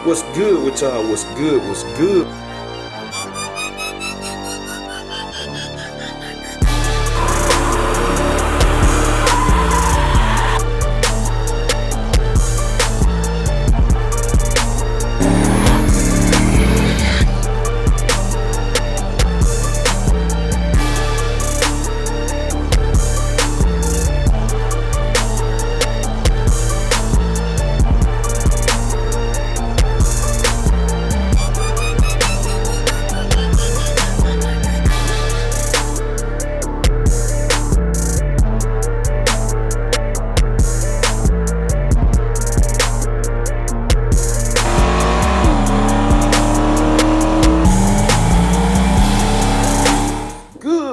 What's good with y'all? What's good? What's good?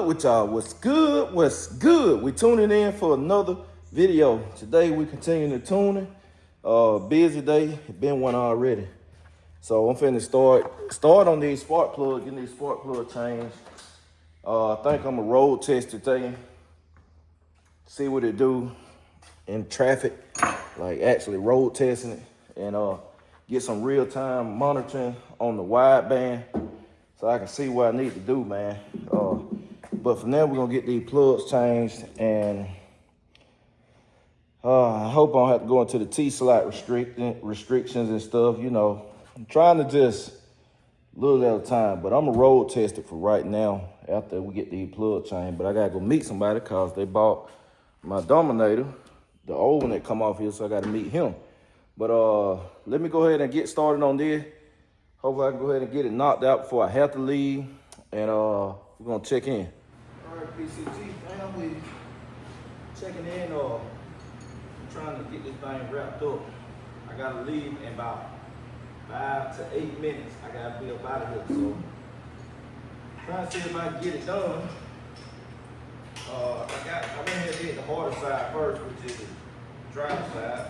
With y'all, what's good? What's good? We tuning in for another video. Today we continue the tuning. Busy day, been one already. So I'm finna start on these spark plugs, getting these spark plug changed. I think I'm a road test today. See what it do in traffic, like actually road testing it, and get some real time monitoring on the wideband, so I can see what I need to do, man. But for now, we're gonna get these plugs changed, and I hope I don't have to go into the T-slot restrictions and stuff. You know, I'm trying to just little at a time, but I'm a road test it for right now after we get these plug changed. But I gotta go meet somebody because they bought my Dominator, the old one that come off here, so I gotta meet him. But let me go ahead and get started on this. Hopefully I can go ahead and get it knocked out before I have to leave, and we're gonna check in. All right, BCG family, checking in, trying to get this thing wrapped up. I gotta leave in about 5 to 8 minutes. I gotta be up out of here, so trying to see if I can get it done. I went ahead and did the harder side first, which is the driver's side.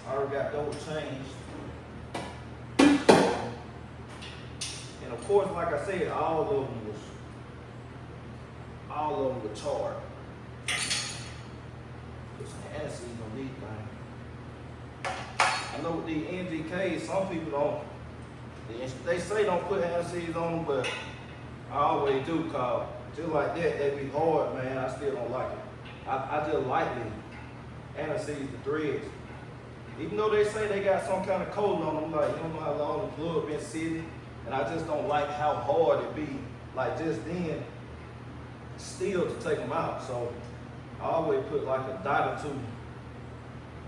I already got those changed. And of course, like I said, all of them were charred. There's some acids on these things. I know with these NGKs, some people don't, they say don't put acids on them, but I always do, because just like that, they be hard, man. I still don't like it. I just lightly anesthesize the threads. Even though they say they got some kind of coating on them, like you don't know how long the plug been sitting, and I just don't like how hard it be, like just then, still to take them out. So I always put like a dot or two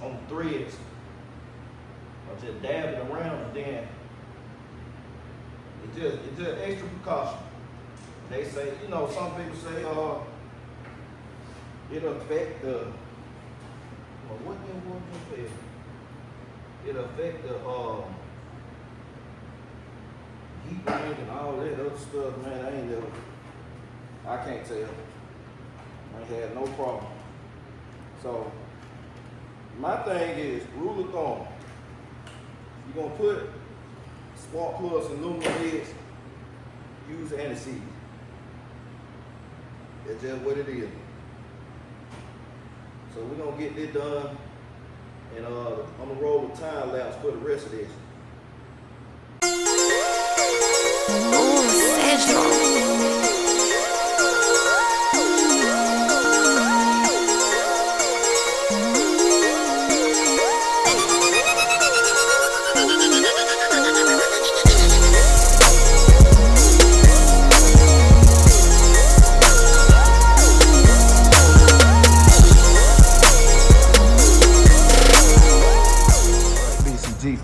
on the threads, or just dab it around, and then it's just extra precaution. They say, you know, some people say it'll affect the, well, what the word? It'll affect the heat range and all that other stuff, man. I can't tell. I ain't had no problem. So my thing is, rule of thumb, you're gonna put spark plugs and aluminum heads, use anesthesia. That's just what it is. So we're gonna get this done, and I'm gonna roll the time lapse for the rest of this.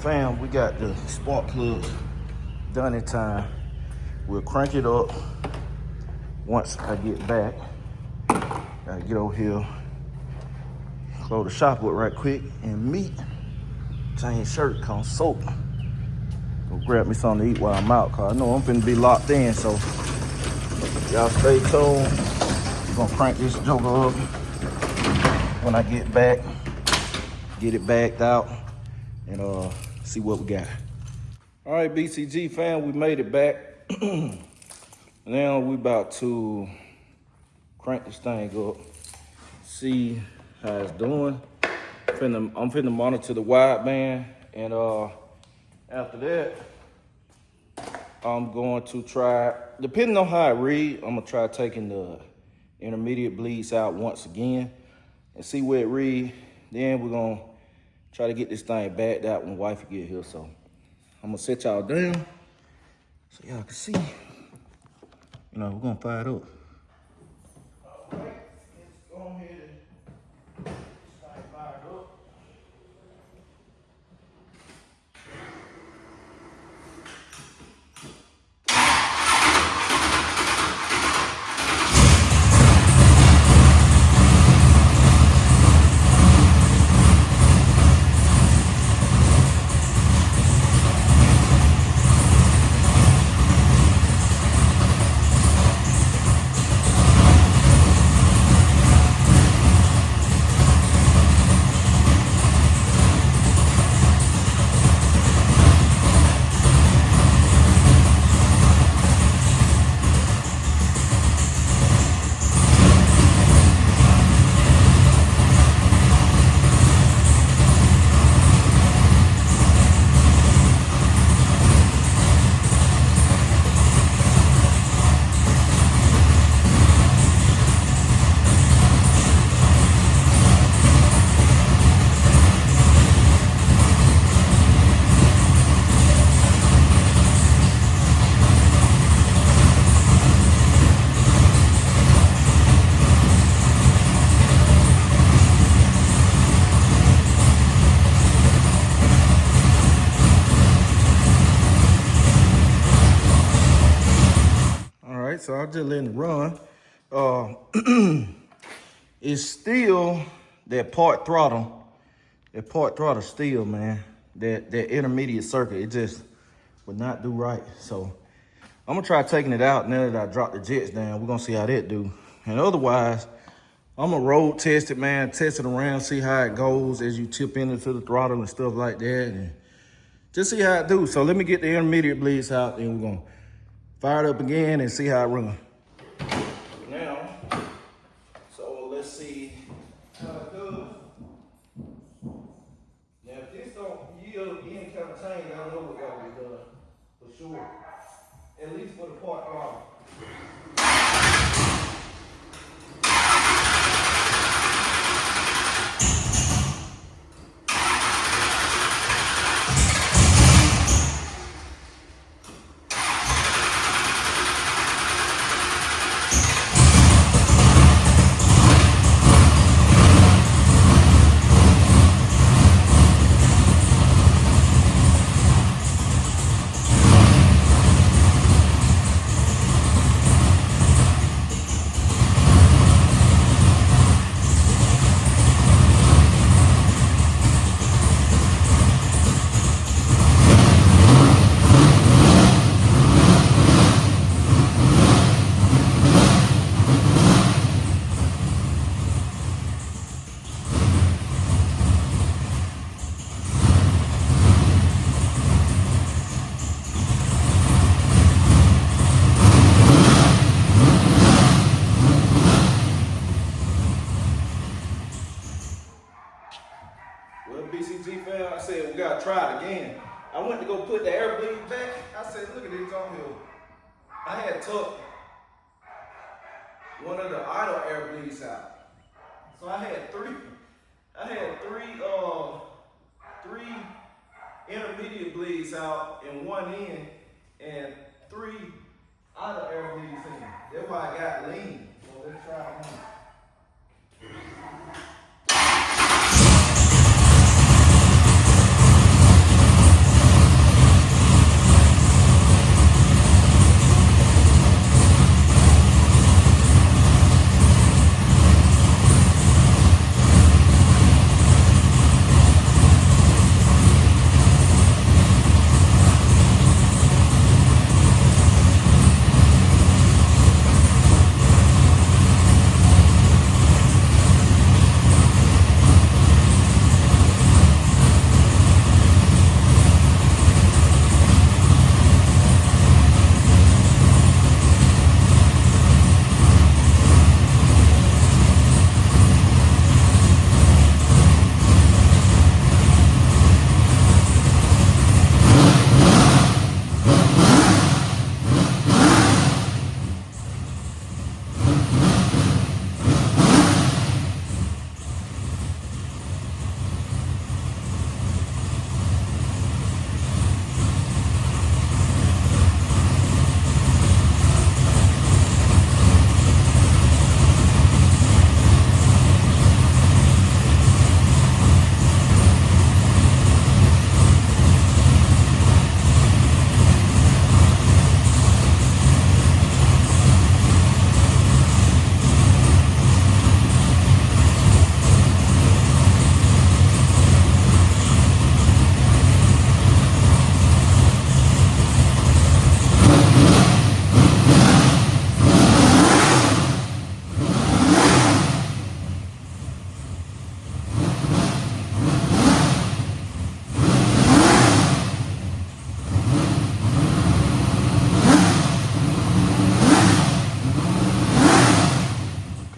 Fam, we got the spark plugs done in time. We'll crank it up once I get back. Gotta get over here, close the shop up right quick, and meet. Change shirt, come soap. Go grab me something to eat while I'm out, cause I know I'm finna be locked in. So y'all stay tuned. I'm gonna crank this joker up when I get back. Get it backed out, and see what we got. All right, BCG fam, we made it back. Now we about to crank this thing up, see how it's doing. I'm finna monitor the wideband, and After that, I'm going to try, depending on how I read, I'm gonna try taking the intermediate bleeds out once again and see where it read. Then we're gonna try to get this thing backed out when wifey get here. So I'm gonna set y'all down so y'all can see. You know, we're gonna fire it up. All right, let's go ahead and get this thing fired up. So I'll just let it run. It's still that part throttle. That part throttle still, man. That intermediate circuit, it just would not do right. So I'm gonna try taking it out now that I dropped the jets down. We're gonna see how that do. And otherwise, I'm gonna road test it, man. Test it around, see how it goes as you tip into the throttle and stuff like that. And just see how it do. So let me get the intermediate bleeds out and we're gonna fire it up again and see how it runs. Now, so let's see how it goes. Now, if this don't yield any kind of change, I know what got to be done for sure. At least for the part throttle. Well, BCG fam, I said, we gotta try it again. I went to go put the air bleed back. I said, look at this on here. I had took one of the idle air bleeds out. So I had three intermediate bleeds out in one end and 3 idle air bleeds in. That's why I got lean. So let's try it one.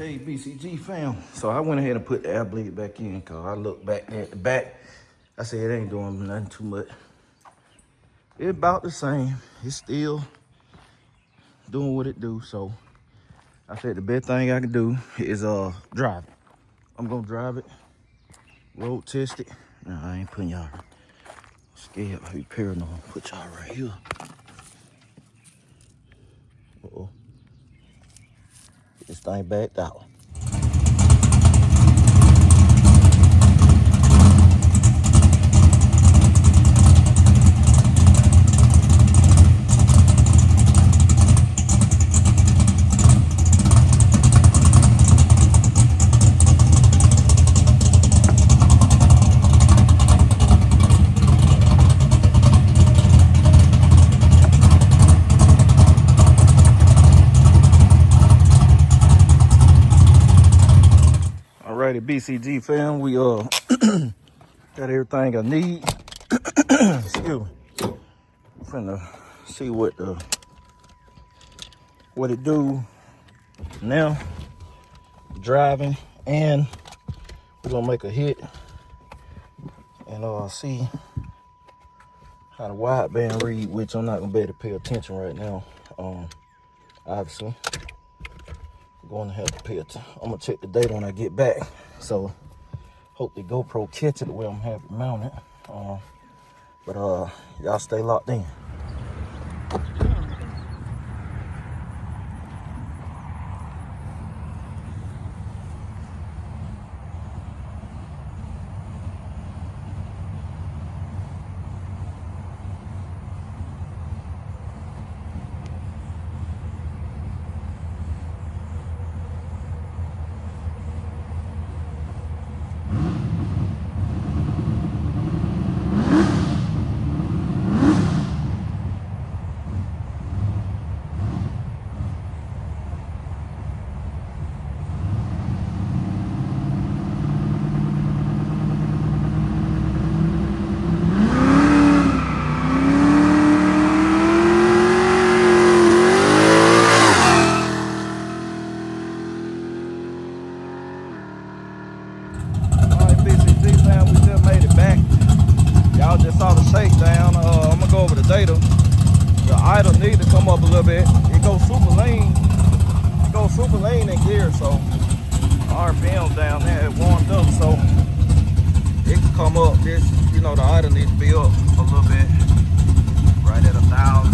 Hey, BCG fam. So I went ahead and put the air blade back in because I looked back there at the back. I said it ain't doing nothing too much. It's about the same. It's still doing what it do. So I said the best thing I can do is drive it. I'm gonna drive it, road test it. Nah, I ain't putting y'all scared. I be paranoid. Put y'all right here. Uh-oh. Get this thing backed out. Alrighty, BCG fam, we got everything I need. Excuse me. I'm finna see what it do now. Driving, and we're gonna make a hit and see how the wideband read, which I'm not gonna be able to pay attention right now. Obviously, I'm gonna have to pay attention. I'm gonna check the data when I get back. So hope the GoPro catch it the way I'm having it mounted. But y'all stay locked in. Y'all just saw the shakedown. I'm gonna go over the data. The idle need to come up a little bit. It goes super lean. It goes super lean in gear, so RPM down there it warmed up, so it can come up. This, the idle needs to be up a little bit, right at 1,000.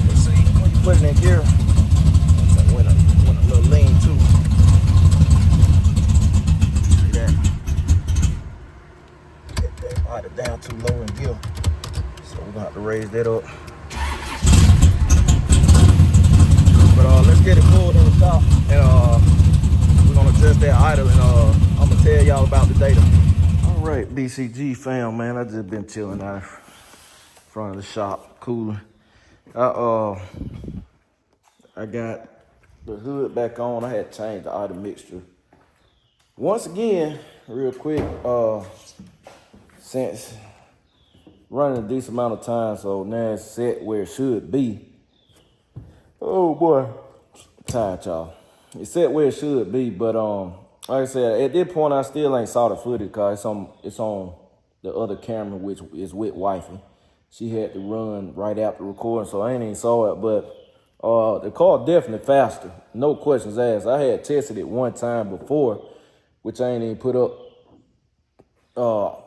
Let's see when you put it in gear. So went a little lean too. It down too low in gear, so we're gonna have to raise that up. But let's get it pulled in the top, and we're gonna adjust that idle, and I'm gonna tell y'all about the data. All right, BCG fam, man, I just been chilling out in front of the shop, cooling. I got the hood back on. I had changed the idle mixture once again, real quick. Since running a decent amount of time, so now it's set where it should be. Oh boy, I'm tired, y'all. It's set where it should be, but like I said, at this point I still ain't saw the footage because it's on the other camera, which is with wifey. She had to run right after recording, so I ain't even saw it. But the car definitely faster, no questions asked. I had tested it one time before, which I ain't even put up.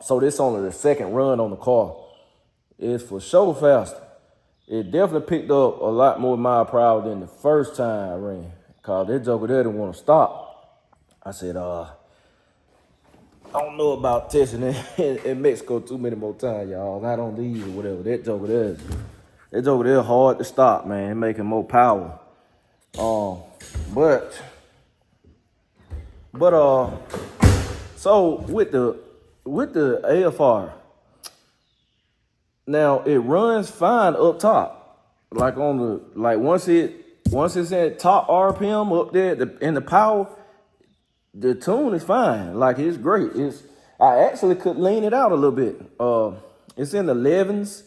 So this only the second run on the car. It's for sure faster. It definitely picked up a lot more mile per hour than the first time I ran. Cause that joker there didn't want to stop. I said, I don't know about testing it in Mexico too many more times, y'all. Not on these or whatever. That joker there hard to stop, man. Making more power. But so with the AFR, now it runs fine up top, like once it's at top RPM up there in the power, the tune is fine. Like it's great. I actually could lean it out a little bit. It's in the 11s.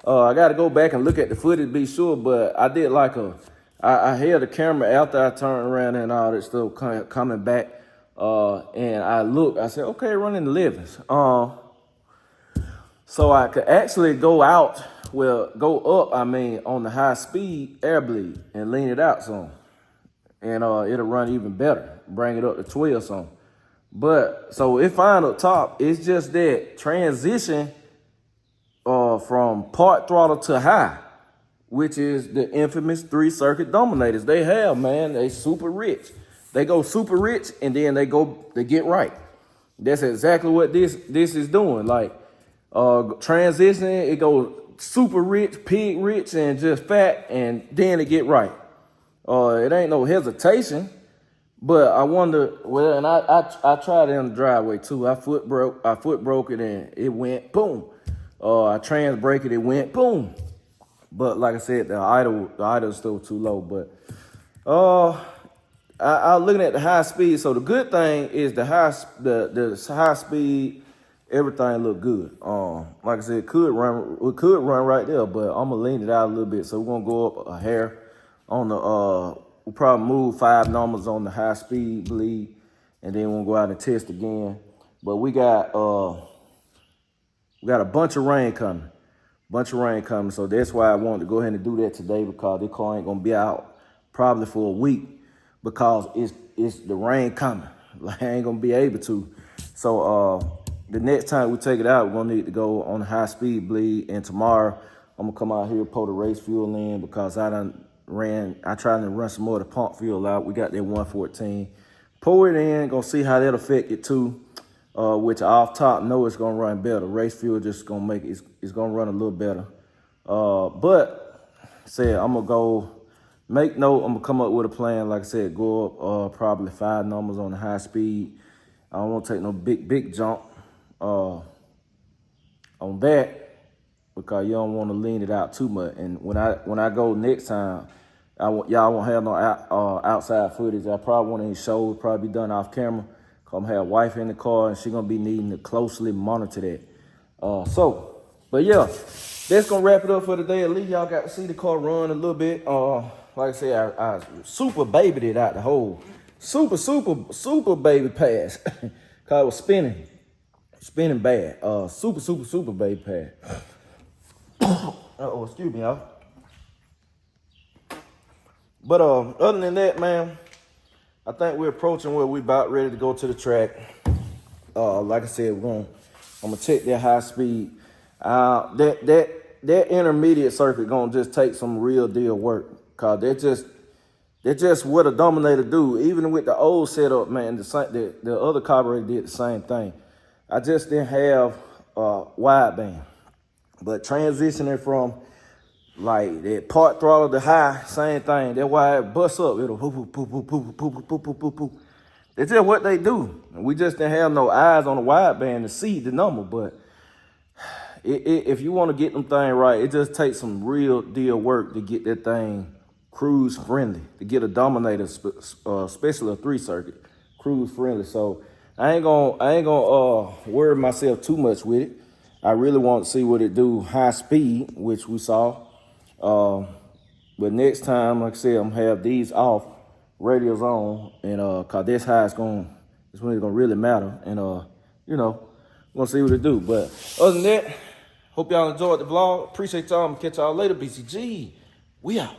I got to go back and look at the footage to be sure, but I did like a I held the camera after I turned around and all that stuff coming back. And I looked, I said, okay, running the 11s. So I could actually go up, on the high speed air bleed and lean it out some. And it'll run even better, bring it up to 12 some. But, so it fine up top, it's just that transition from part throttle to high, which is the infamous 3-circuit dominators they have, man. They super rich. They go super rich and then they get right. That's exactly what this is doing. Like transition, it goes super rich, pig rich, and just fat, and then it get right. It ain't no hesitation, but I wonder. Well, and I tried it in the driveway too. I foot broke it and it went boom. I trans brake it went boom. But like I said, the idle is still too low. But I was looking at the high speed. So the good thing is the high speed, everything look good. Like I said, it could run right there, but I'm gonna lean it out a little bit. So we're gonna go up a hair on the we'll probably move 5 numbers on the high speed bleed, and then we'll go out and test again. But we got a bunch of rain coming. So that's why I wanted to go ahead and do that today, because this car ain't gonna be out probably for a week, because it's the rain coming. Like, I ain't gonna be able to. So the next time we take it out, we're gonna need to go on a high speed bleed. And tomorrow I'm gonna come out here, pour the race fuel in, because I tried to run some more of the pump fuel out. We got that 114. Pour it in, gonna see how that affect it too. Which off top know it's gonna run better. Race fuel just gonna make it, it's gonna run a little better. But said I'm gonna go make note. I'm gonna come up with a plan. Like I said, go up probably 5 numbers on the high speed. I don't want to take no big jump on that, because you don't want to lean it out too much. And when I go next time, y'all won't have no outside footage. I probably want any shows probably be done off camera. I'm gonna have a wife in the car, and she's gonna be needing to closely monitor that. But yeah, that's gonna wrap it up for today. At least y'all got to see the car run a little bit. Like I said, I super babied it out the hole. Super baby pass. Cause it was spinning bad. Super baby pass. Excuse me, y'all. But other than that, man, I think we're approaching where we about ready to go to the track. Like I said, I'm gonna check that high speed. That intermediate circuit gonna just take some real deal work, cause they're just what a dominator do. Even with the old setup, man, the other carburetor did the same thing. I just didn't have wideband, but transitioning from like that part throttle to high, same thing. That's why it busts up. It'll poo. That's just what they do. And we just didn't have no eyes on the wideband to see the number. But if you want to get them thing right, it just takes some real deal work to get that thing cruise friendly, to get a dominator, especially a 3-circuit, cruise friendly. So I ain't gonna worry myself too much with it. I really want to see what it do high speed, which we saw. But next time, like I said, I'm gonna have these off, radios on, and cause that's how it's when it's gonna really matter. And we're gonna see what it do. But other than that, hope y'all enjoyed the vlog. Appreciate y'all. I'm gonna catch y'all later. BCG, we out.